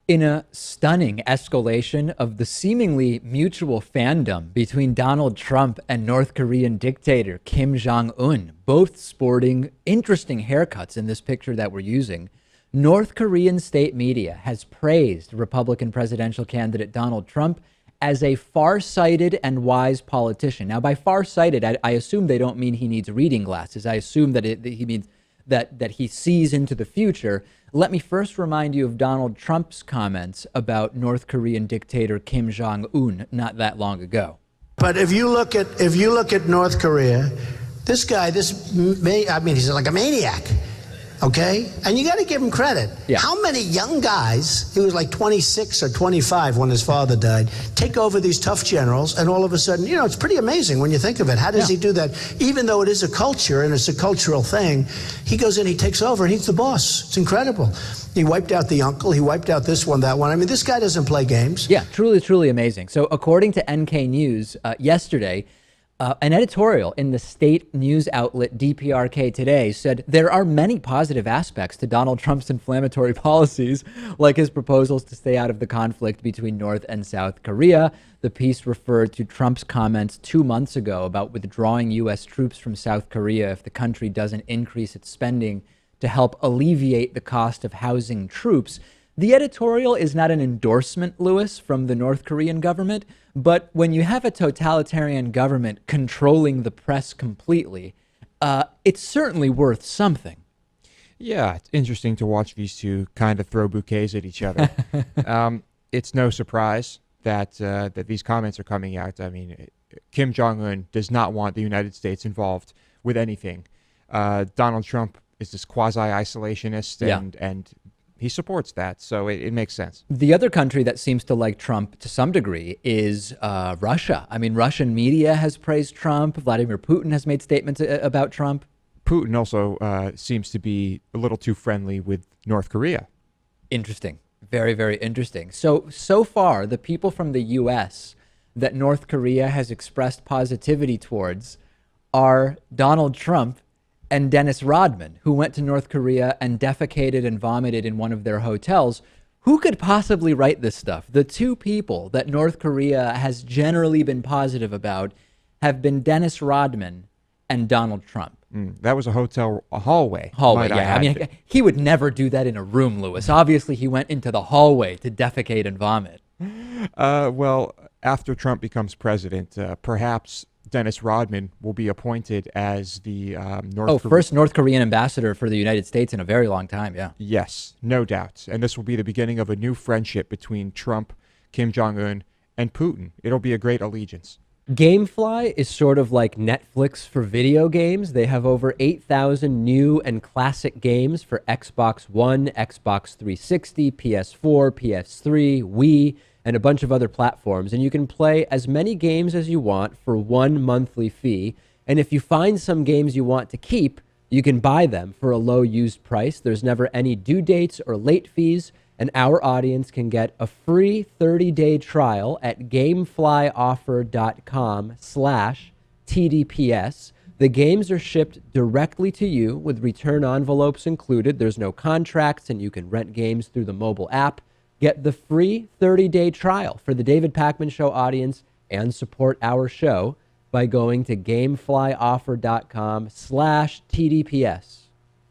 In a stunning escalation of the seemingly mutual fandom between Donald Trump and North Korean dictator Kim Jong-Un, both sporting interesting haircuts in this picture that we're using, North Korean state media has praised Republican presidential candidate Donald Trump as a far-sighted and wise politician. Now, by far-sighted, I assume they don't mean he needs reading glasses. I assume that he means that he sees into the future. Let me first remind you of Donald Trump's comments about North Korean dictator Kim Jong-un not that long ago. But if you look at North Korea, this guy, he's like a maniac. Okay? And you got to give him credit. Yeah. How many young guys, he was like 26 or 25 when his father died, take over these tough generals, and all of a sudden, it's pretty amazing when you think of it. How does he do that? Even though it is a culture and it's a cultural thing, he goes in, he takes over, and he's the boss. It's incredible. He wiped out the uncle, he wiped out this one, that one. I mean, this guy doesn't play games. Yeah, truly, truly amazing. So according to NK News, yesterday, an editorial in the state news outlet DPRK Today said there are many positive aspects to Donald Trump's inflammatory policies, like his proposals to stay out of the conflict between North and South Korea. The piece referred to Trump's comments 2 months ago about withdrawing U.S. troops from South Korea if the country doesn't increase its spending to help alleviate the cost of housing troops. The editorial is not an endorsement, Lewis, from the North Korean government, but when you have a totalitarian government controlling the press completely, it's certainly worth something. Yeah, it's interesting to watch these two kind of throw bouquets at each other. It's no surprise that these comments are coming out. I mean, Kim Jong-un does not want the United States involved with anything. Donald Trump is this quasi-isolationist, and he supports that, so it makes sense. The other country that seems to like Trump to some degree is Russia. I mean, Russian media has praised Trump. Vladimir Putin has made statements about Trump. Putin also seems to be a little too friendly with North Korea. Interesting. Very, very interesting. So far, the people from the U.S. that North Korea has expressed positivity towards are Donald Trump and Dennis Rodman, who went to North Korea and defecated and vomited in one of their hotels. Who could possibly write this stuff? The two people that North Korea has generally been positive about have been Dennis Rodman and Donald Trump. That was a hotel hallway. Yeah. I mean, he would never do that in a room, Lewis. Obviously, he went into the hallway to defecate and vomit. Well, after Trump becomes president, perhaps Dennis Rodman will be appointed as the first North Korean ambassador for the United States in a very long time, yeah. Yes, no doubt. And this will be the beginning of a new friendship between Trump, Kim Jong-un, and Putin. It'll be a great allegiance. GameFly is sort of like Netflix for video games. They have over 8,000 new and classic games for Xbox One, Xbox 360, PS4, PS3, Wii, and a bunch of other platforms. And you can play as many games as you want for one monthly fee. And if you find some games you want to keep, you can buy them for a low used price. There's never any due dates or late fees. And our audience can get a free 30-day trial at gameflyoffer.com/TDPS. The games are shipped directly to you with return envelopes included. There's no contracts, and you can rent games through the mobile app. Get the free 30-day trial for the David Pakman Show audience and support our show by going to gameflyoffer.com/TDPS.